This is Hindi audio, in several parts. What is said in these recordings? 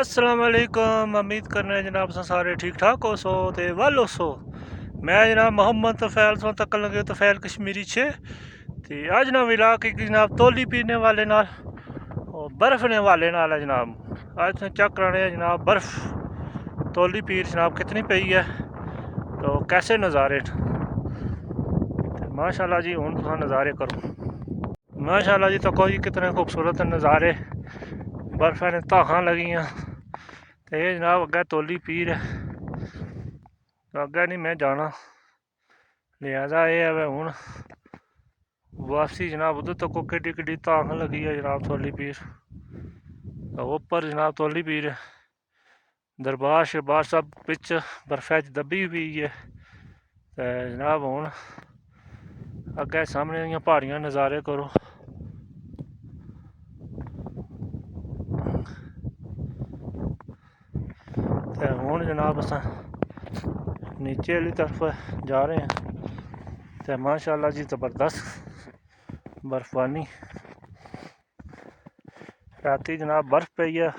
अस्सलाम वालेकुम। उम्मीद करने जनाब तुस सारे ठीक ठाक हो सो ते वालो सो। मैं जनाब मोहम्मद तफैल सो तक लगे तफैल कश्मीरी छे ते अज ना मिला कि जनाब तोली पीने वाले नाल और बर्फ ने वाले नाल है जनाब। अज तुसें चेक कराने जनाब बर्फ तोली पीर जनाब कितनी पई है तो कैसे नज़ारे माशाल्लाह जी। हूँ तुस नज़ारे करो माशाल्लाह जी। तो कोई कितने खूबसूरत नज़ारे बर्फ़ ने धाखां लगियां ते जनाब अग्गै तोली पीर है तो अग्गै नहीं मैं जाना लिहाजा यह है हूँ वापसी जनाब उधर तक केडी केडी धाख लगी है जनाब तोली पीर तो उपर जनाब तोली पीर है दरबार शरबार सब बिच बर्फै च दब्बी पी है ते जनाब हूँ अग्गै सामने दियां प्हाड़ियां नज़ारे करो। ते हूँ जनाब अस नीचे आह्ली तरफ जा रहे हैं ते माशाल्लाह जी ज़बरदस्त बर्फबानी। राती जनाब बर्फ पई है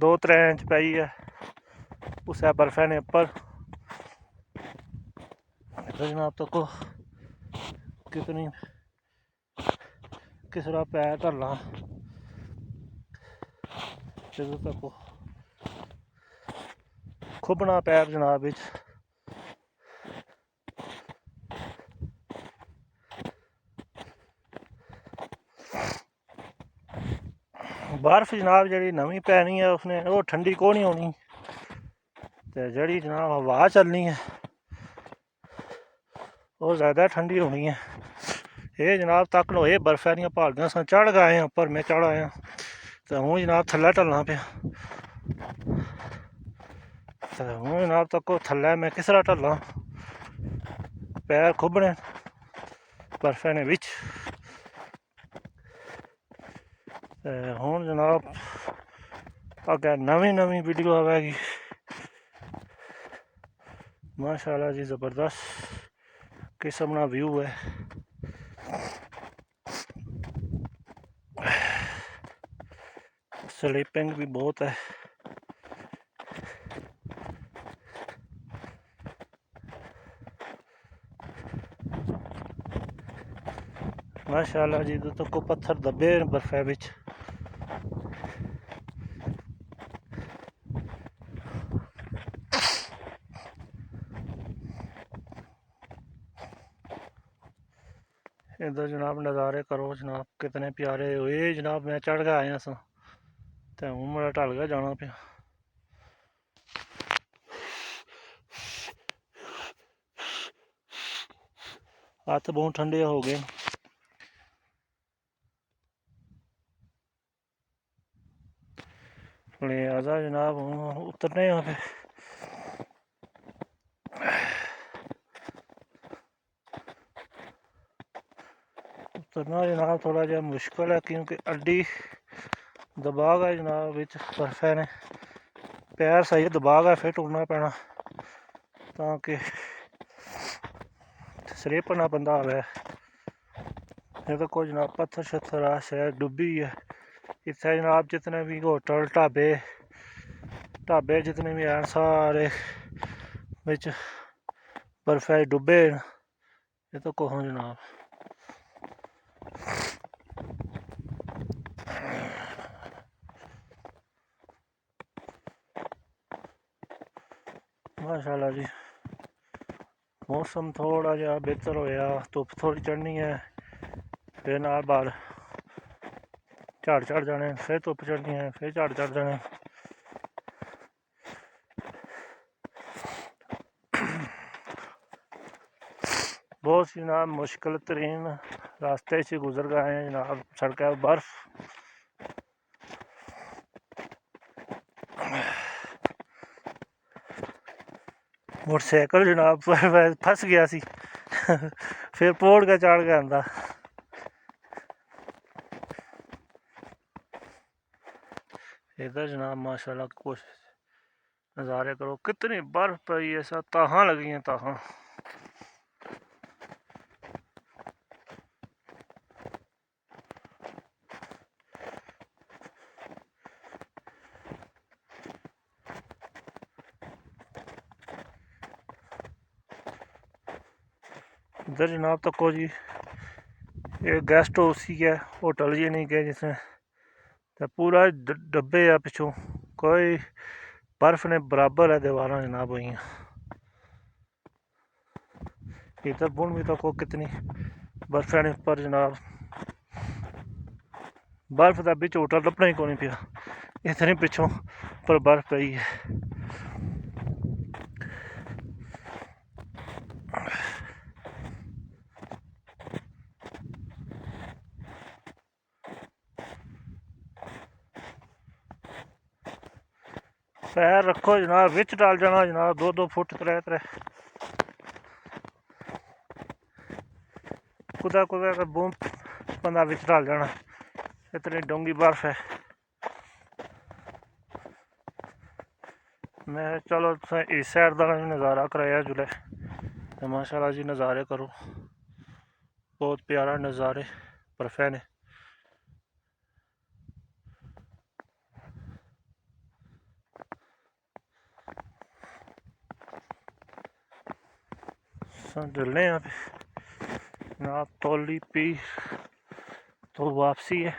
2-3 इंच पई है उसै बर्फै ने उप्पर जनाब तको कितनी किसरा पैर धरना तको खुबना पैर जनाब बिच बर्फ जनाब जी नवी पैनी है उसने वो ठंडी को नहीं होनी ते जड़ी जनाब हवा चलनी है वो ज़्यादा ठंडी होनी है। ये जनाब तक लो ये बर्फै दियां पहाड़ियां सन चढ़ गए हैं उपर मैं चढ़ आया तो हूँ जनाब थल्लै ढलना पे तो हूँ जनाब तको थल्लै मैं किस तरह ढलां पैर खुबने बर्फै ने बिच हूँ जनाब अग्गै नवी नवी वीडियो आवेगी माशाल्लाह जी ज़बरदस्त किस्म का व्यू है। स्लीपिंग भी बहुत है माशाल्लाह जी। तो को पत्थर दबे बर्फै बिच इधर जनाब नज़ारे करो जनाब कितने प्यारे हुए जनाब। मैं चढ़ गया आया सा तो हूँ मेरा ढल गया जाना पे हत्थ बहुत ठंडे हो गए। लिहाजा जनाब हूँ उतरने यहाँ पे उतरना जनाब थोड़ा जहा मुश्किल है क्योंकि अड्डी दबाव है जनाब बिच बर्फै ने पैर सही दबाव है फिर टुरना पैना ताकि स्लिप ना बंदा आवे। ये तो कोई जनाब पत्थर शत्थर आ शहर डुब्बी है इत्थे जनाब जितने भी होटल ढाबे ढाबे जितने भी हैं सारे बिच बर्फै डुब्बे ये तो कोहो जनाब। माशाल्लाह जी मौसम थोड़ा जहा बेहतर होया धुप थोड़ी चढ़नी है फिर नाल बाल झाड़ चढ़ जाने फिर धुप चढ़नी है फिर झाड़ चढ़ जाने। बहुत जनाब मुश्किल तरीन रास्ते से गुजर गए हैं जनाब सड़क बर्फ मोटरसाइकिल जनाब फस गया सी फिर पोड़ के चढ़ के आंदा। इधर जनाब माशाल्लाह कुछ नज़ारे करो कितनी बर्फ पई है सब ताहां लगी हैं ताहां। इधर जनाब तको जी ये गेस्ट हाउस ही है, होटल जी नहीं गए जिसमें तो पूरा डब्बे है पिछों, कोई बर्फ ने बराबर है दीवार जनाब हुई। इधर बुन भी तको कितनी बर्फ है पर जनाब बर्फ का बिच होटल लभना ही कोनी पिया, इतनी पिछों पर बर्फ पई है। पैर रखो जनाब बिच डाल जाना जनाब, 2-2 फुट 3-3 कुदा कुदा बूम बंदा बिच डाल जाना, इतनी डूंगी बर्फ है। मैं चलो इस साइड का नज़ारा कराया जुले माशाल्लाह जी, नज़ारे करो बहुत प्यारा नज़ारे बर्फे ने। डलने यहाँ पे ना तौली पी तो वापसी है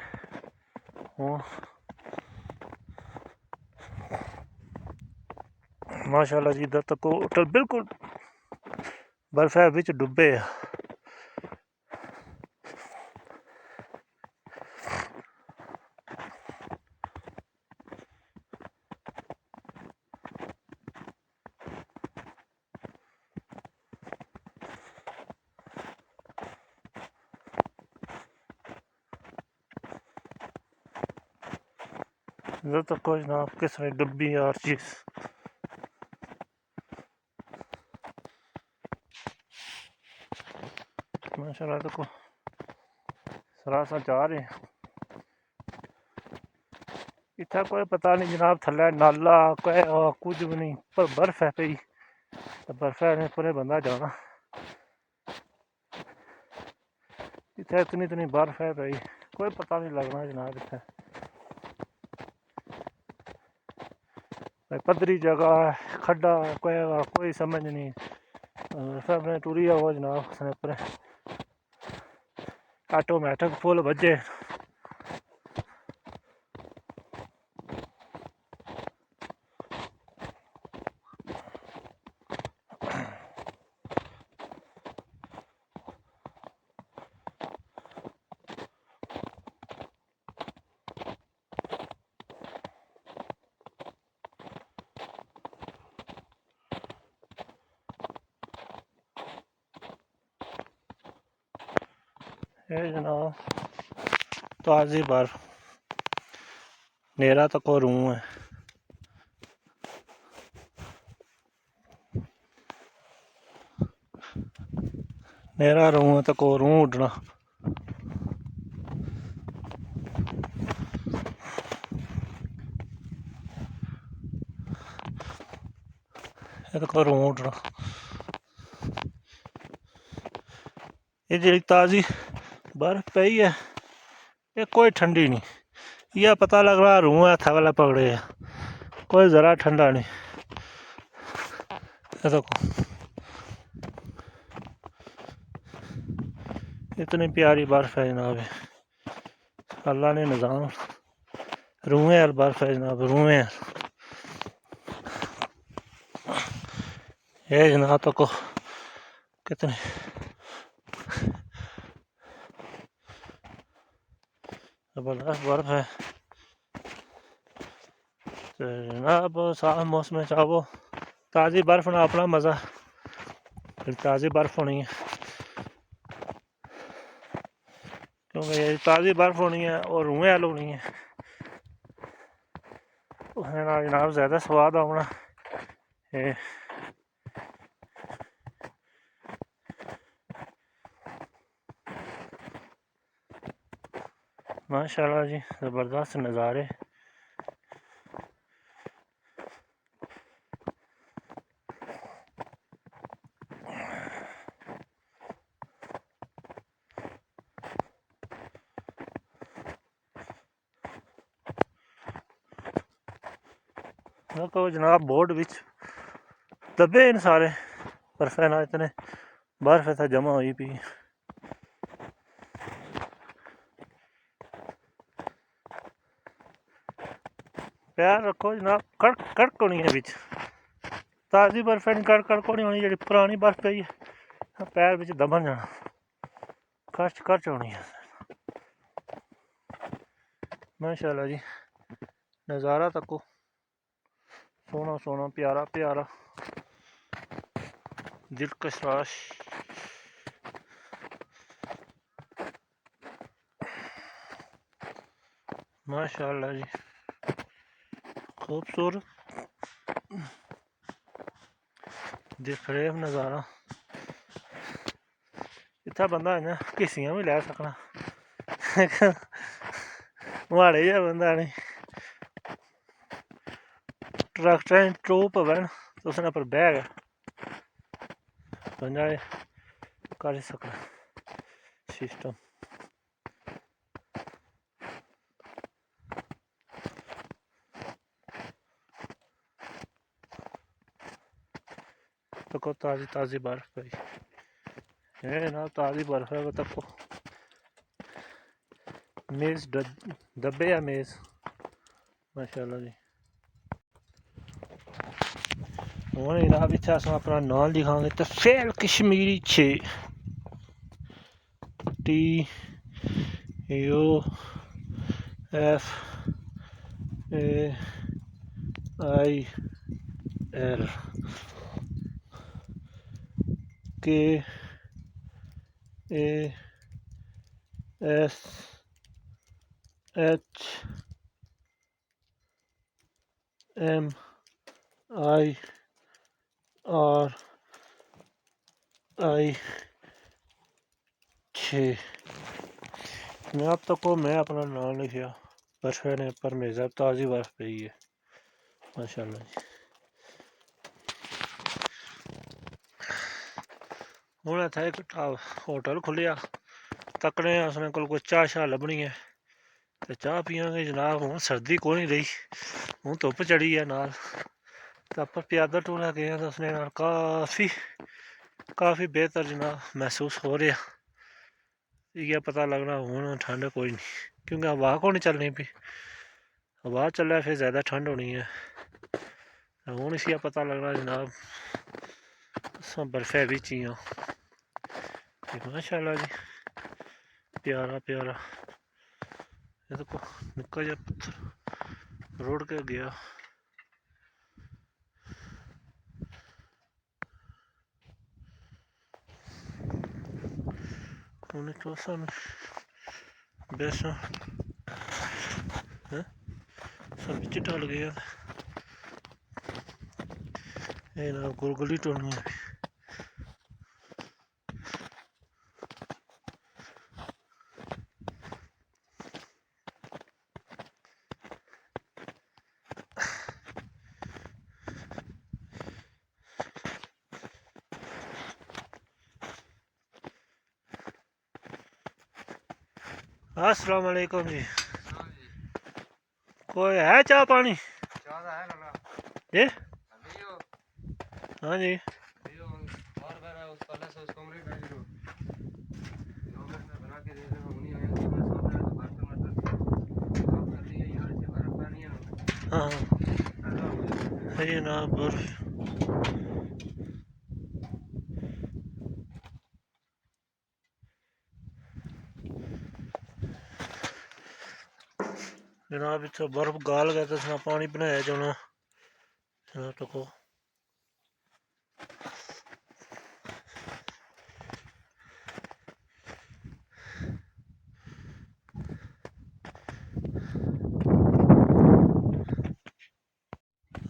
वो माशाल्लाह जी। इधर तक होटल बिल्कुल बर्फ है बिच डुबे है। इधर तक कोई जनाब किस ने डुबी हर चीज माशाल्लाह। तक सरासा जा रहे हैं, इतना कोई पता नहीं जनाब, थल्ले नाला कोई कुछ भी नहीं पर बर्फ है पई, तो बर्फ ने पूरे बंदा जाना। इतना इतनी इतनी बर्फ है पई, कोई पता नहीं लगना जनाब। इतना पद्धरी जगह है, खड्डा कोई समझ नहीं, सब ने टूरी हो जनाब उसने पर ऑटोमेटिक फुल बजे। ये जनाब ताज़ी बर्फ नेरा तक रूह है, नेरा रूह तक रूह उड़ना। ये रूह उड़ना, ये जी ताज़ी बर्फ पई है ये कोई ठंडी नहीं, यह पता लग रहा रूह है हथा वाला पकड़े है, कोई ज़रा ठंडा नहीं। ये देखो इतनी प्यारी बर्फ है जनाब, अल्लाह ने निज़ाम रूहें यार बर्फ है जनाब, रूहें यार। ये जनाब तो को कितनी ज़बरदस्त बर्फ है। तो जनाब साफ मौसम चाहो ताज़ी बर्फ ना अपना मज़ा, फिर ताज़ी बर्फ होनी है क्योंकि ये ताज़ी बर्फ होनी है और रूहें हल होनी है, उसने ना जनाब ज़्यादा स्वाद आना। ये माशाल्लाह जी ज़बरदस्त नज़ारे। तो जनाब बोर्ड विच दबे इन सारे बर्फे ना इतने बर्फ इत्थै जमा होई पई। पैर रखो जनाब, कड़क कड़क होनी है बिच, ताज़ी बर्फ नहीं कड़क होनी होनी, जी पुरानी बर्फ पई है पैर बिच दबन जाना, खर्च खर्च होनी है। माशाल्लाह जी, नज़ारा तको सोना सोना प्यारा प्यारा दिलकश राश। माशाल्लाह जी, खूबसूरत दिलफरेब नज़ारा। इत्थै बंदा इ'यां किस्सियां भी लै सकना माड़े जेहा बंदा नहीं, ट्रैक्टरें टोप होवे ना तुस पर बैग बंदा करी सकना सिस्टम। तको ताज़ी ताज़ी बर्फ पई है ना, ताज़ी बर्फ है। तको मेज़ दब्बे या मेज़, माशाल्लाह जी। हूँ जनाब इत्थै अस अपना नाम लिखांगे तो फैल कश्मीरी 6 TUFAIL KASHMIRI 6। जनाब तको मैं अपना नाम लिखिया, बर्फ ने पर मेज़ा ताज़ी बर्फ पई है माशाल्लाह जी। हूँ इत्थै एक होटल खुल्लेआ, तकने उसने कोल कोई चाह् शाह् लब्भनी है तो चाह् पियांगे जनाब। हूँ सर्दी कोई नहीं रही, हूँ धुप्प चढ़ी है नाल, तो पर प्यादल टूरा गए तो उसने नाल काफ़ी बेहतर जनाब महसूस हो रहा। इ'यै पता लगना हूँ ठंड कोई नहीं, क्योंकि हवा को नहीं चलनी पी, हवा चलै फिर ज़्यादा ठंड होनी है। हूँ इसी पता लगना जनाब बर्फे बिच ही हाँ। माशाल्लाह जी, प्यारा प्यारा। ये देखो निक्का जा पत्थर रोड के गया। उन्हें तो सन बेसा सब चिट्टा लग गया। ये ना गुलगुली टोनी है। अस्सलाम वालेकुम जी, कोई है चाह पानी? जी हाँ जी, हाँ ये ना बर्फ। जनाब इतना बर्फ गाल गया तो पानी बनाया जाना जनाब तको।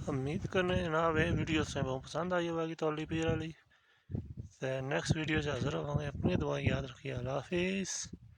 उम्मीद करने जनाब ये वीडियो से बहुत पसंद आई होगी तौली पीर वाली। नेक्स्ट वीडियो से हाजिर होंगे। अपनी दुआ याद रखिए। अल्लाह हाफिज़।